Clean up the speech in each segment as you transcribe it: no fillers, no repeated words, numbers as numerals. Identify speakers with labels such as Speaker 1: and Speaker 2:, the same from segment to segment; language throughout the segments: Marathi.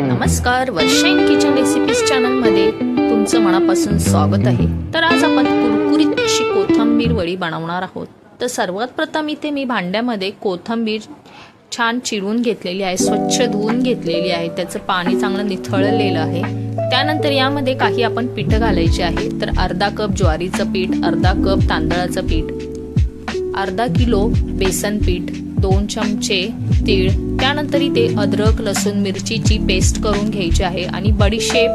Speaker 1: नमस्कार, वर्षा इन किचन रेसिपीज चॅनल मध्ये तुमचं मनापासून स्वागत आहे। तर आज आपण कुरकुरीत अशी कोथिंबीर वडी बनवणार आहोत। तर सर्वात प्रथम इथे मी भांड्यामध्ये कोथिंबीर छान चिरून घेतलेली आहे, स्वच्छ धुवून घेतलेली आहे, त्याचं पाणी चांगलं निथळलेलं आहे। त्यानंतर यामध्ये काही आपण पीठ घालायचे आहे। तर अर्धा कप ज्वारीचं पीठ, अर्धा कप तांदळाचं पीठ, अर्धा किलो बेसन पीठ, 2 चमचे तीळ, त्यानंतर इथे अद्रक लसूण मिरचीची पेस्ट करून घ्यायची आहे आणि बडीशेप,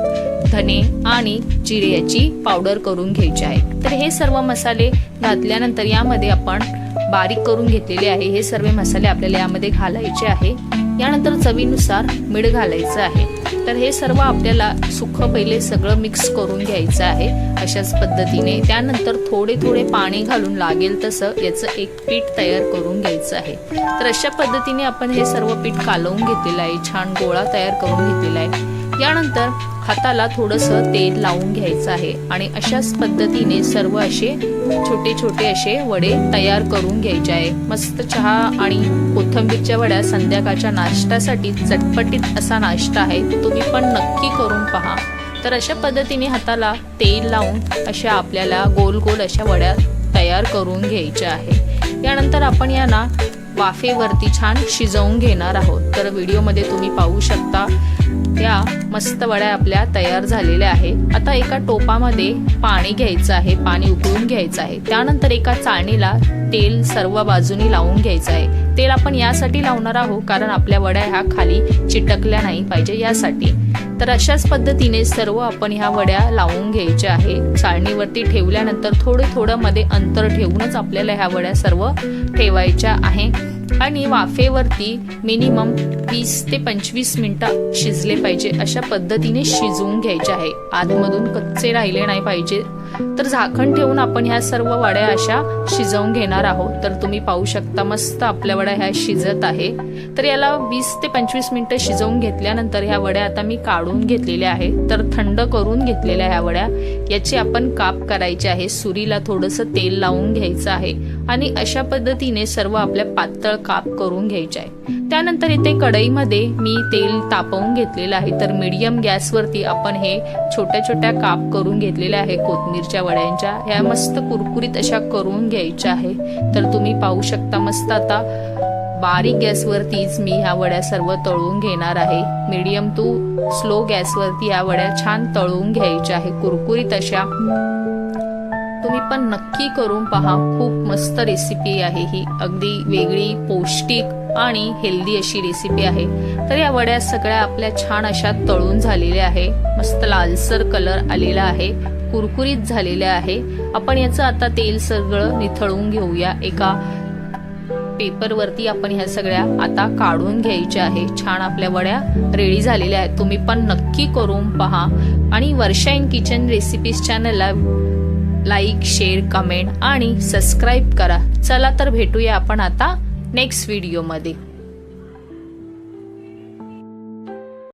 Speaker 1: धने आणि जिरे याची पावडर करून घ्यायची आहे। तर हे सर्व मसाले घातल्यानंतर यामध्ये आपण बारीक करून घेतलेले आहे हे सर्व मसाले आपल्याला यामध्ये घालायचे आहे। यानंतर चवीनुसार मीठ घालायचं आहे। तर हे सर्व आपल्याला सुक्क पहिले सगळं मिक्स करून घ्यायचं आहे अशाच पद्धतीने। त्यानंतर थोडे थोडे पाणी घालून लागेल तसं याचं एक पीठ तयार करून घ्यायचं आहे। तर अशा पद्धतीने आपण हे सर्व पीठ कालवून घेतलेलं आहे, छान गोळा तयार करून घेतलेला आहे। यानंतर हाताला थोडंसं तेल लावून घ्यायचं आहे आणि अशाच पद्धतीने सर्व असे छोटे छोटे असे वडे तयार करून घ्यायचे आहे। मस्त चहा आणि कोथिंबीरच्या वड्या संध्याकाळच्या नाश्त्यासाठी चटपटीत असा नाश्ता आहे, तुम्ही पण नक्की करून पहा। तर अशा पद्धतीने हाताला तेल लावून अशा आपल्याला गोल गोल अशा वड्या तयार करून घ्यायच्या आहे। यानंतर आपण यांना वाफेवरती छान शिजवून घेणार आहोत। तर व्हिडिओमध्ये तुम्ही पाहू शकता त्या मस्त वड्या आपल्या तयार झालेल्या आहेत। आता एका टोपामध्ये पाणी घ्यायचं आहे, पाणी उकळून घ्यायचं आहे। त्यानंतर एका चाळणीला तेल सर्व बाजूनी लावून घ्यायचं आहे। तेल आपण यासाठी लावणार आहोत कारण आपल्या वड्या ह्या खाली चिटकल्या नाही पाहिजे यासाठी। तर अशाच पद्धतीने सर्व आपण ह्या वड्या लावून घ्यायच्या आहे। चाळणीवरती ठेवल्यानंतर थोडं मध्ये अंतर ठेवूनच आपल्याला ह्या वड्या सर्व ठेवायच्या आहे आणि वाफेवरती मिनिमम 20 ते 25 मिनिटं शिजले पाहिजे अशा पद्धतीने शिजवून घ्यायचे आहे। आतमधून कच्चे राहिले नाही पाहिजे। तर झाकण ठेवून आपण ह्या सर्व वड्या अशा शिजवून घेणार आहोत। तर तुम्ही पाहू शकता मस्त आपल्या वड्या ह्या शिजत आहे। तर याला 20 ते 25 मिनिटं शिजवून घेतल्यानंतर ह्या वड्या आता मी काढून घेतलेल्या आहेत। तर थंड करून घेतलेल्या ह्या वड्या याचे आपण काप करायचे आहे। सुरीला थोडंसं तेल लावून घ्यायचं आहे आणि अशा पद्धतीने सर्व आपल्या पातळ काप करून घ्यायचे आहे। त्यानंतर इथे कढईमध्ये मी तेल तापवून घेतलेलं आहे। तर मीडियम गॅसवरती आपण हे छोट्या छोट्या काप करून घेतलेले आहे कोथिंबीरच्या वड्यांच्या। ह्या मस्त कुरकुरीत अशा करून घ्यायच्या आहे। तर तुम्ही पाहू शकता मस्त आता बारीक गॅसवरतीच मी ह्या वड्या सर्व तळून घेणार आहे। मीडियम टू स्लो गॅसवरती ह्या वड्या छान तळून घ्यायच्या आहे कुरकुरीत अशा। तुम्ही पण नक्की करून पहा, खूप मस्त रेसिपी आहे ही, अगदी वेगळी पौष्टिक आणि हेल्दी अशी रेसिपी आहे। तर या वड्या सगळ्या आपल्या छान अशा तळून झालेल्या आहे, मस्त लालसर कलर आलेला आहे, कुरकुरीत झालेल्या आहे। आपण याचं आता तेल सगळं निथळून घेऊया। एका पेपरवरती आपण ह्या सगळ्या आता काढून घ्यायच्या आहे। छान आपल्या वड्या रेडी झालेल्या आहेत, तुम्ही पण नक्की करून पहा आणि वर्षा इन किचन रेसिपीज चॅनलला लाईक, शेअर, कमेंट आणि सबस्क्राईब करा। चला तर भेटूया आपण आता नेक्स्ट व्हिडिओमध्ये।